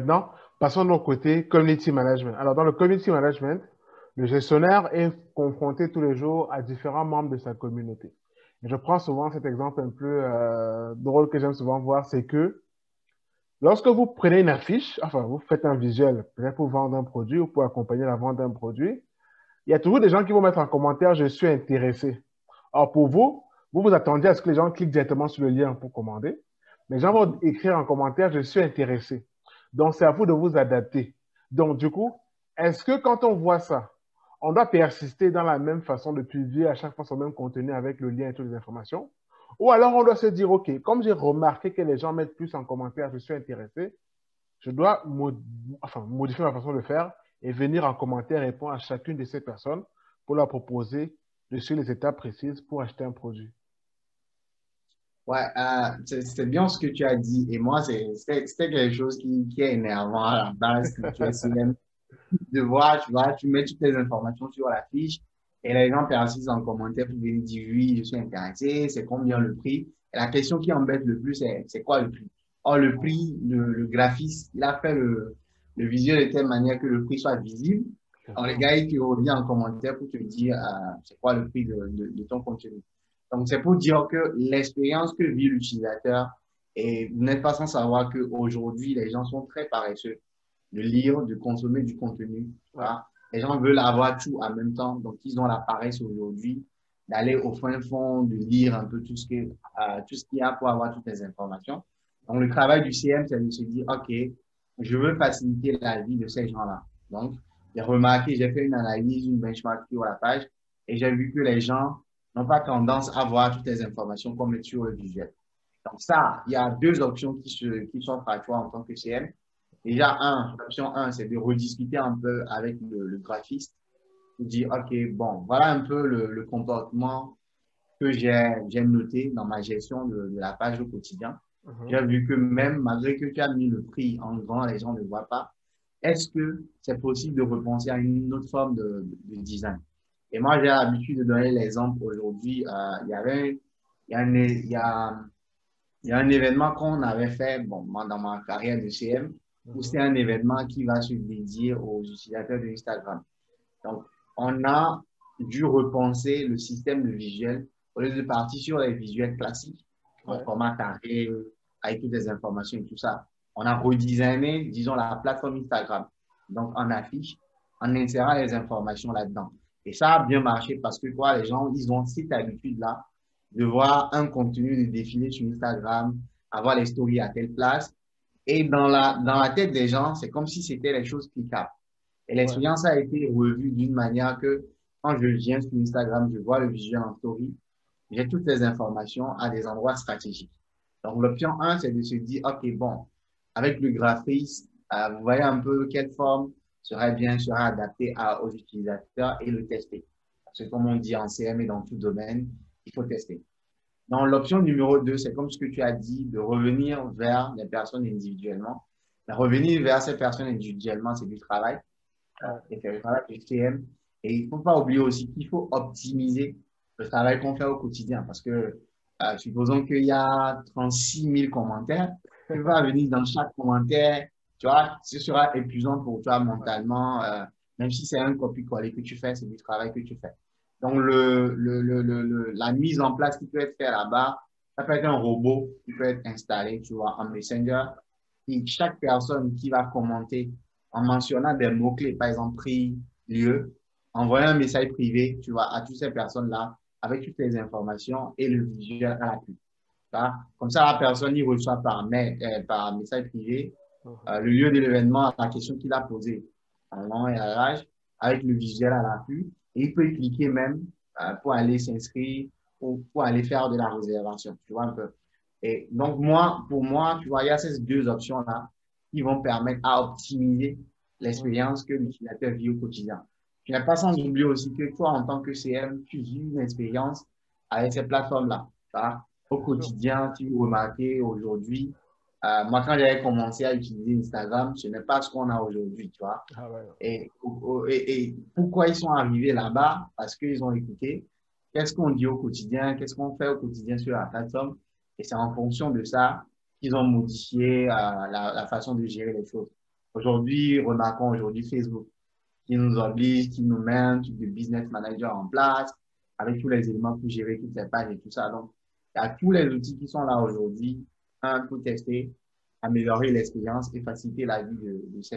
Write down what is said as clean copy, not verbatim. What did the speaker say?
maintenant, passons au côté community management. Alors, dans le community management, le gestionnaire est confronté tous les jours à différents membres de sa communauté. Et je prends souvent cet exemple un peu drôle que j'aime souvent voir, c'est que lorsque vous prenez une affiche, enfin, vous faites un visuel, peut-être pour vendre un produit ou pour accompagner la vente d'un produit, il y a toujours des gens qui vont mettre en commentaire, je suis intéressé. Or, pour vous, vous vous attendiez à ce que les gens cliquent directement sur le lien pour commander. Les gens vont écrire en commentaire, je suis intéressé. Donc, c'est à vous de vous adapter. Donc, du coup, est-ce que quand on voit ça, on doit persister dans la même façon de publier à chaque fois son même contenu avec le lien et toutes les informations? Ou alors on doit se dire, OK, comme j'ai remarqué que les gens mettent plus en commentaire, je suis intéressé, je dois modifier ma façon de faire et venir en commentaire répondre à chacune de ces personnes pour leur proposer de suivre les étapes précises pour acheter un produit. Ouais, c'est bien ce que tu as dit. Et moi, c'était quelque chose qui est énervant à la base quand tu es CM. De voir, tu vois, tu mets toutes les informations sur la fiche et les gens persistent en commentaire pour venir dire oui, je suis intéressé, c'est combien le prix. Et la question qui embête le plus, c'est quoi le prix? Or, le prix, le graphiste, il a fait le visuel de telle manière que le prix soit visible. Bien Alors, les sûr. gars, ils te reviennent en commentaire pour te dire c'est quoi le prix de ton contenu. Donc, c'est pour dire que l'expérience que vit l'utilisateur, et vous n'êtes pas sans savoir qu'aujourd'hui, les gens sont très paresseux de lire, de consommer du contenu. Ouais. Voilà. Les gens veulent avoir tout en même temps, donc ils ont la paresse aujourd'hui d'aller au fin fond, de lire un peu tout ce qu'il y a pour avoir toutes les informations. Donc le travail du CM, c'est de se dire, OK, je veux faciliter la vie de ces gens-là. Donc, j'ai remarqué, j'ai fait une analyse, une benchmark sur la page, et j'ai vu que les gens n'ont pas tendance à voir toutes les informations comme sur le visuel. Donc ça, il y a deux options qui sont à toi en tant que CM. Déjà, l'option 1, c'est de rediscuter un peu avec le graphiste pour dire, OK, bon, voilà un peu le comportement que j'ai noté dans ma gestion de la page au quotidien. Mhm. J'ai vu que même malgré que tu as mis le prix en grand, les gens ne voient pas. Est-ce que c'est possible de repenser à une autre forme de design? Et moi, j'ai l'habitude de donner l'exemple aujourd'hui. Il y avait, il y a un, il y a un événement qu'on avait fait, bon, moi, dans ma carrière de CM, où Mhm. c'est un événement qui va se dédier aux utilisateurs de Instagram. Donc, on a dû repenser le système de visuel au lieu de partir sur les visuels classiques, en Ouais. format carré, avec toutes les informations et tout ça. On a redesigné, disons, la plateforme Instagram. Donc, en affiche, en insérant les informations là-dedans. Et ça a bien marché parce que quoi, les gens, ils ont cette habitude-là de voir un contenu de défiler sur Instagram, avoir les stories à telle place. Et dans la tête des gens, c'est comme si c'était les choses cliquables. Et Ouais. l'expérience a été revue d'une manière que quand je viens sur Instagram, je vois le visuel en story, j'ai toutes les informations à des endroits stratégiques. Donc, l'option 1, c'est de se dire, OK, bon, avec le graphisme, vous voyez un peu quelle forme serait bien, serait adaptée aux utilisateurs et le tester. Parce que comme on dit en CM et dans tout domaine, il faut tester. Dans l'option numéro 2, c'est comme ce que tu as dit, de revenir vers les personnes individuellement. Mais revenir vers ces personnes individuellement, c'est du travail. Ouais. Et c'est le travail du CM. Et il ne faut pas oublier aussi qu'il faut optimiser le travail qu'on fait au quotidien. Parce que, supposons qu'il y a 36 000 commentaires, tu vas venir dans chaque commentaire, tu vois, ce sera épuisant pour toi Ouais. mentalement, même si c'est un copier-coller que tu fais, c'est du travail que tu fais. Donc, la mise en place qui peut être faite là-bas, ça peut être un robot qui peut être installé, tu vois, en Messenger. Et chaque personne qui va commenter en mentionnant des mots-clés, par exemple prix, lieu, envoyer un message privé, tu vois, à toutes ces personnes-là avec toutes les informations et le visuel à l'appui. Comme ça, la personne y reçoit par message privé Mhm. le lieu de l'événement, la question qu'il a posée en long et à large, avec le visuel à l'appui. Et il peut cliquer même pour aller s'inscrire ou pour aller faire de la réservation. Tu vois un peu. Et donc, moi, pour moi, tu vois, il y a ces deux options-là qui vont permettre à optimiser Mhm. l'expérience que l'utilisateur vit au quotidien. Tu n'as pas sans oublier aussi que toi, en tant que CM, tu vis une expérience avec ces plateformes-là. Au Bien sûr. quotidien, si vous remarquez aujourd'hui, moi, quand j'avais commencé à utiliser Instagram, ce n'est pas ce qu'on a aujourd'hui, tu vois. Ah ouais. Et pourquoi ils sont arrivés là-bas? Parce qu'ils ont écouté qu'est-ce qu'on dit au quotidien, qu'est-ce qu'on fait au quotidien sur la plateforme. Et c'est en fonction de ça qu'ils ont modifié la façon de gérer les choses. Aujourd'hui, remarquons aujourd'hui Facebook qui nous oblige, qui nous met un type de business manager en place avec tous les éléments pour gérer toutes les pages et tout ça. Donc, il y a tous les outils qui sont là aujourd'hui, un, pour tester, améliorer l'expérience et faciliter la vie de ces